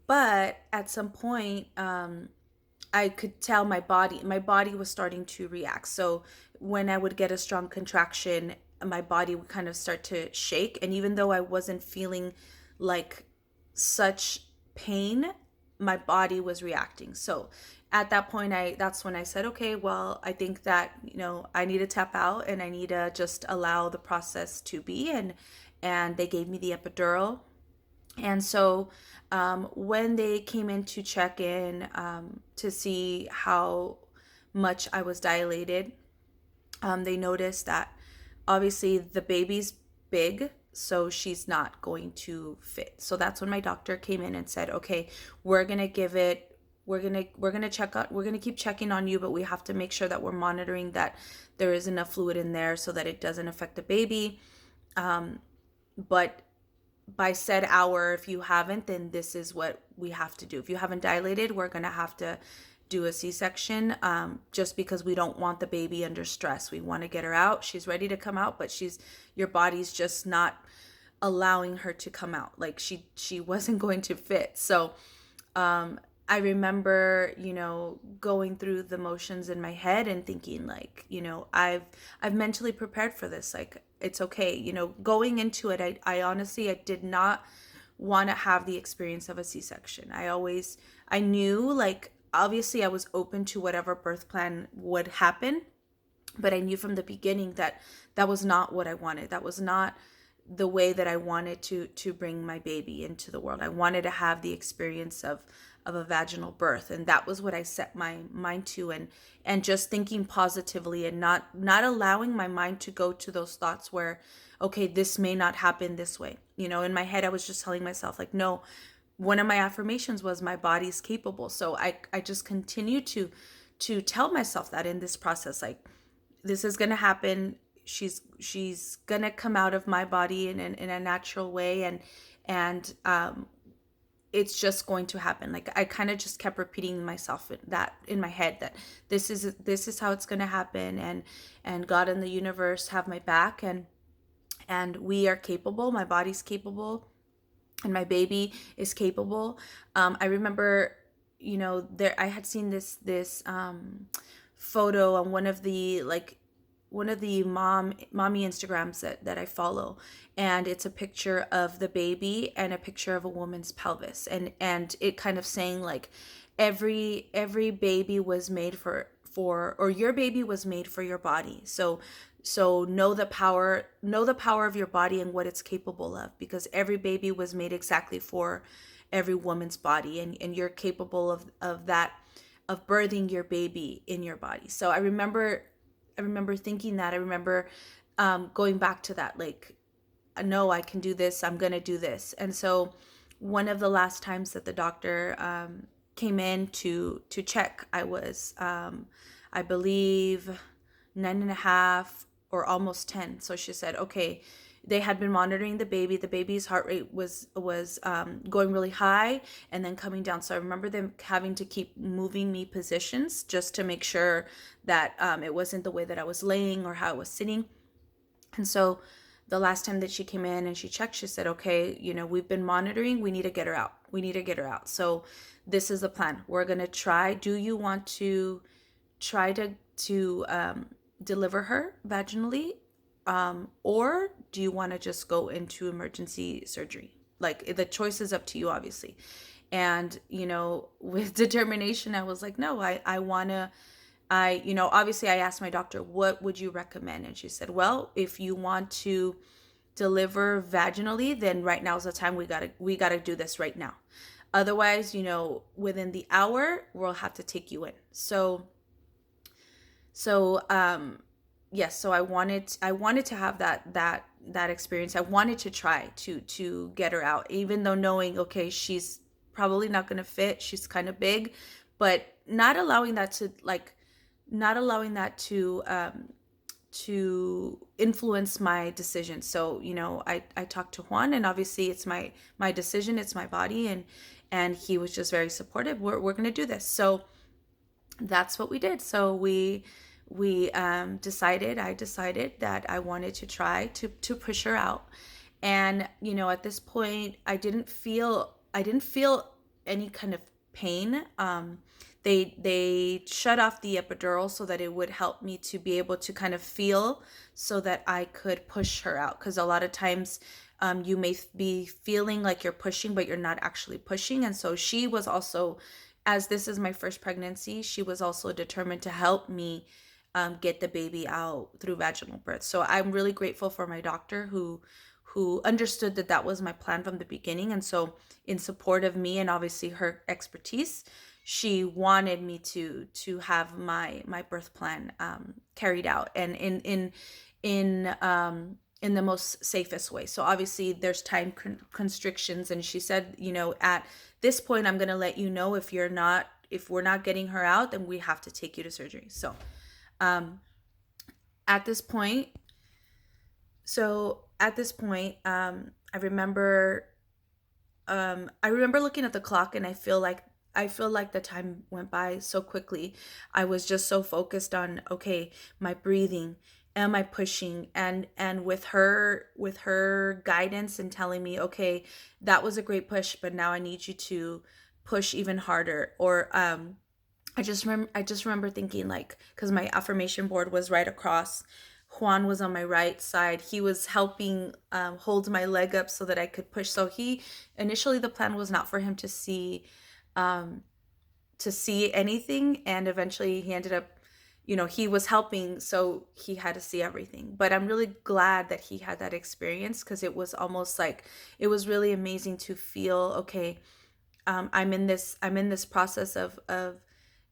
But at some point, I could tell my body was starting to react. So when I would get a strong contraction, my body would kind of start to shake. And even though I wasn't feeling like such pain, my body was reacting. So at that point, that's when I said, okay, well, I think that, I need to tap out and I need to just allow the process to be. And they gave me the epidural. And so when they came in to check in, to see how much I was dilated, they noticed that obviously the baby's big, so she's not going to fit. So that's when my doctor came in and said, okay, we're gonna give it we're gonna check out, we're gonna keep checking on you, but we have to make sure that we're monitoring that there is enough fluid in there so that it doesn't affect the baby. But by said hour, if you haven't, then this is what we have to do. If you haven't dilated, we're going to have to do a C-section, just because we don't want the baby under stress. We want to get her out. She's ready to come out, but your body's just not allowing her to come out. Like she wasn't going to fit. So I remember, going through the motions in my head and thinking like, I've mentally prepared for this. Like, it's okay. Going into it, I honestly, I did not want to have the experience of a C-section. I knew, like, obviously I was open to whatever birth plan would happen, but I knew from the beginning that that was not what I wanted. That was not the way that I wanted to bring my baby into the world. I wanted to have the experience of a vaginal birth, and that was what I set my mind to, and just thinking positively and not allowing my mind to go to those thoughts where, okay, this may not happen this way. In my head I was just telling myself like, no. One of my affirmations was my body's capable. So I just continue to tell myself that in this process, like, this is gonna happen. She's gonna come out of my body in a natural way, and it's just going to happen. Like, I kind of just kept repeating myself that in my head, that this is how it's gonna happen, and God and the universe have my back, and we are capable. My body's capable, and my baby is capable. I remember, there I had seen this photo on one of the mommy Instagrams that I follow, and it's a picture of the baby and a picture of a woman's pelvis, and it kind of saying like, every baby was made for or your baby was made for your body. So know the power of your body and what it's capable of, because every baby was made exactly for every woman's body, and you're capable of that, of birthing your baby in your body. So I remember thinking that. I remember going back to that, like, no, I can do this. I'm going to do this. And so one of the last times that the doctor came in to check, I was, I believe, 9.5 or almost 10. So she said, okay, they had been monitoring the baby. The baby's heart rate was going really high and then coming down. So I remember them having to keep moving me positions just to make sure that it wasn't the way that I was laying or how I was sitting. And so the last time that she came in and she checked, she said, okay, we've been monitoring. We need to get her out. We need to get her out. So this is the plan. We're going to try. Do you want to try to deliver her vaginally? Or do you want to just go into emergency surgery? Like, the choice is up to you, obviously. And, with determination, I was like, no, I want to, obviously I asked my doctor, what would you recommend? And she said, well, if you want to deliver vaginally, then right now is the time. We gotta do this right now. Otherwise, within the hour, we'll have to take you in. So yes, so I wanted to have that experience. I wanted to try to get her out, even though knowing, okay, she's probably not going to fit. She's kind of big, but not allowing that to influence my decision. So, I talked to Juan, and obviously it's my decision, it's my body, and he was just very supportive. We're going to do this. So that's what we did. So I decided that I wanted to try to push her out. And, at this point, I didn't feel any kind of pain. They shut off the epidural so that it would help me to be able to kind of feel, so that I could push her out. Because a lot of times, you may be feeling like you're pushing, but you're not actually pushing. And so she was also, as this is my first pregnancy, she was also determined to help me get the baby out through vaginal birth. So I'm really grateful for my doctor who understood that that was my plan from the beginning. And so, in support of me and obviously her expertise, she wanted me to have my birth plan carried out, and in the most safest way. So obviously there's time constrictions, and she said, at this point, I'm going to let you know, if we're not getting her out, then we have to take you to surgery. So um at this point I remember, looking at the clock, and I feel like the time went by so quickly. I was just so focused on, okay, my breathing, am I pushing? And with her guidance and telling me, okay, that was a great push, but now I need you to push even harder. Or I just remember thinking, like, because my affirmation board was right across. Juan was on my right side. He was helping hold my leg up so that I could push. So he initially, the plan was not for him um, to see anything, and eventually he ended up, he was helping, so he had to see everything. But I'm really glad that he had that experience, because it was almost like, it was really amazing to feel, okay, I'm in this process of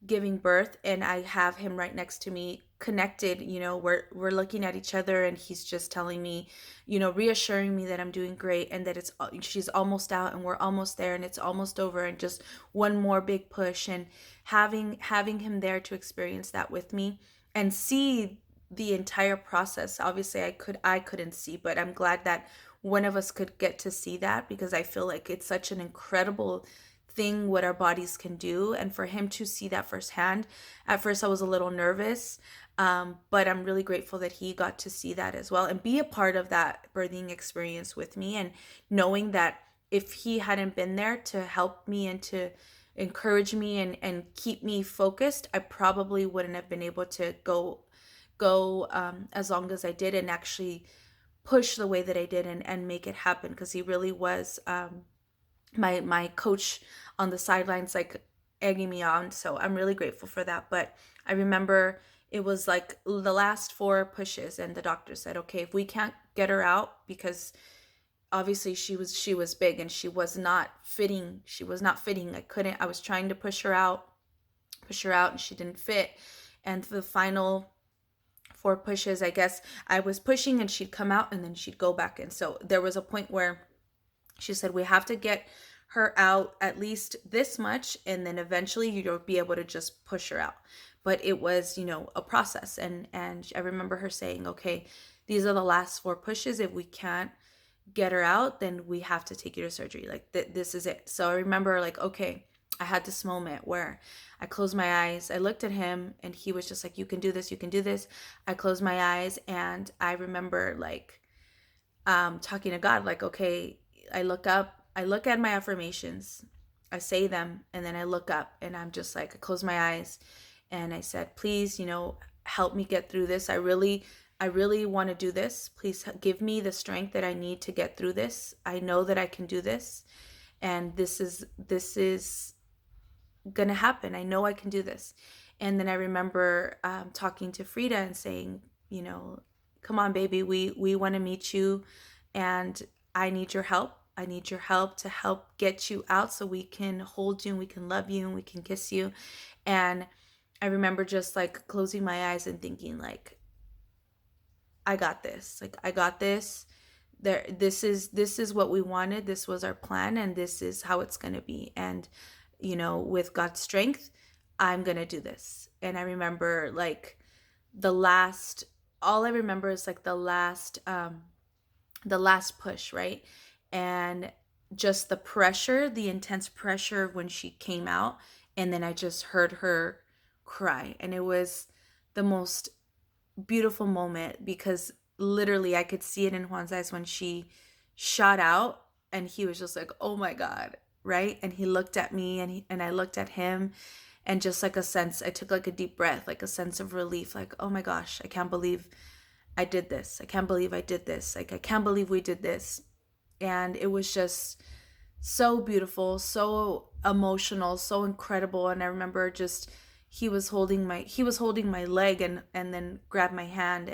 giving birth, and I have him right next to me, connected. We're looking at each other, and he's just telling me, reassuring me that I'm doing great, and that she's almost out, and we're almost there, and it's almost over, and just one more big push. And having him there to experience that with me and see the entire process. Obviously I couldn't see, but I'm glad that one of us could get to see that, because I feel like it's such an incredible thing what our bodies can do. And for him to see that firsthand, at first I was a little nervous, but I'm really grateful that he got to see that as well and be a part of that birthing experience with me. And knowing that if he hadn't been there to help me and to encourage me and keep me focused, I probably wouldn't have been able to go as long as I did, and actually push the way that I did, and make it happen, because he really was my coach on the sidelines, like, egging me on. So I'm really grateful for that. But I remember it was like the last four pushes, and the doctor said, okay, if we can't get her out, because obviously she was big, and she was not fitting. I was trying to push her out, and she didn't fit. And the final four pushes, I guess I was pushing, and she'd come out, and then she'd go back in. So there was a point where she said, we have to get her out at least this much, and then eventually you'll be able to just push her out. But it was, a process. And I remember her saying, okay, these are the last four pushes. If we can't get her out, then we have to take you to surgery. Like, this is it. So I remember, like, okay, I had this moment where I closed my eyes. I looked at him, and he was just like, you can do this. You can do this. I closed my eyes, and I remember, like, talking to God, like, okay, I look up, I look at my affirmations, I say them, and then I look up, and I'm just like, I close my eyes, and I said, please, help me get through this. I really want to do this. Please give me the strength that I need to get through this. I know that I can do this, and this is gonna happen. I know I can do this. And then I remember talking to Frida and saying, come on, baby, we want to meet you, and I need your help. I need your help to help get you out, so we can hold you, and we can love you, and we can kiss you. And I remember just, like, closing my eyes and thinking, like, I got this. Like, I got this. This is what we wanted. This was our plan, and this is how it's going to be. And with God's strength, I'm going to do this. And I remember, like, the last all I remember is, like, the last push, right? And just the pressure, the intense pressure when she came out, and then I just heard her cry, and it was the most beautiful moment, because literally I could see it in Juan's eyes when she shot out, and he was just like, "Oh my God." right? And he looked at me, and I looked at him, and just like a sense, I took like a deep breath, like a sense of relief, like, oh my gosh, I can't believe I did this. I can't believe I did this. Like, I can't believe we did this. And it was just so beautiful, so emotional, so incredible. And I remember just he was holding my leg, and then grabbed my hand,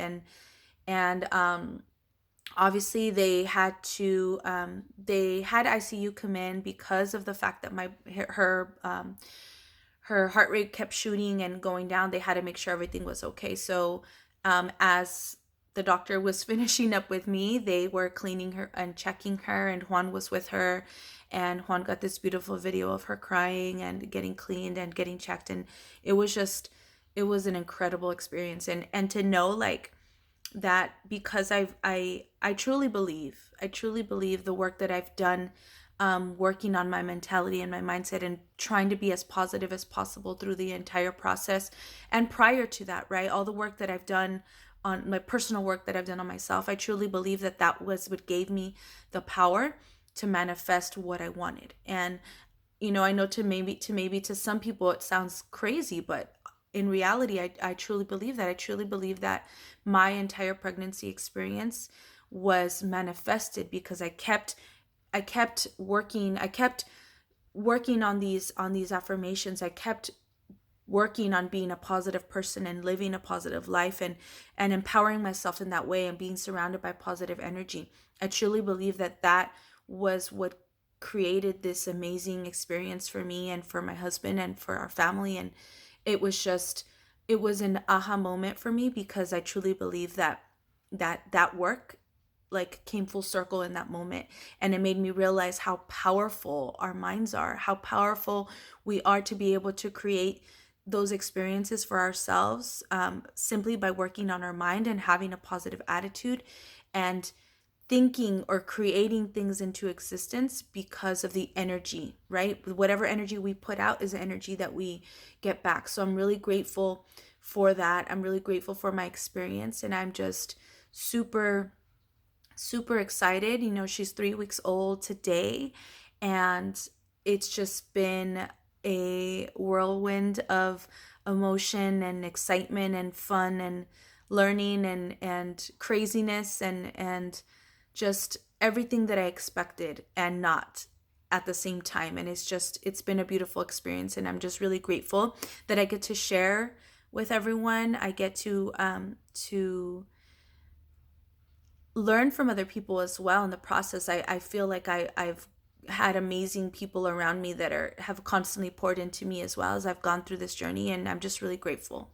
and obviously they had ICU come in because of the fact that my her heart rate kept shooting and going down. They had to make sure everything was okay. So as the doctor was finishing up with me, they were cleaning her and checking her, and Juan was with her. And Juan got this beautiful video of her crying and getting cleaned and getting checked. And it was just, it was an incredible experience. And to know, like, that, because I truly believe the work that I've done, working on my mentality and my mindset, and trying to be as positive as possible through the entire process. And prior to that, right, all the work that I've done on my personal work that I've done on myself, I truly believe that that was what gave me the power to manifest what I wanted. And I know to some people it sounds crazy, but in reality, I truly believe that. I truly believe that my entire pregnancy experience was manifested because I kept working. I kept working on these affirmations. I kept working on being a positive person and living a positive life, and empowering myself in that way, and being surrounded by positive energy. I truly believe that that was what created this amazing experience for me and for my husband and for our family. And it was just, it was an aha moment for me, because I truly believe that that work like came full circle in that moment. And it made me realize how powerful our minds are, how powerful we are to be able to create those experiences for ourselves, simply by working on our mind and having a positive attitude, and thinking or creating things into existence because of the energy, right? Whatever energy we put out is the energy that we get back. So I'm really grateful for that. I'm really grateful for my experience, and I'm just super super excited. She's 3 weeks old today, and it's just been a whirlwind of emotion and excitement and fun and learning and craziness, and just everything that I expected and not at the same time. And it's been a beautiful experience, and I'm just really grateful that I get to share with everyone. I get to learn from other people as well in the process. I feel like I've had amazing people around me that have constantly poured into me as well as I've gone through this journey, and I'm just really grateful.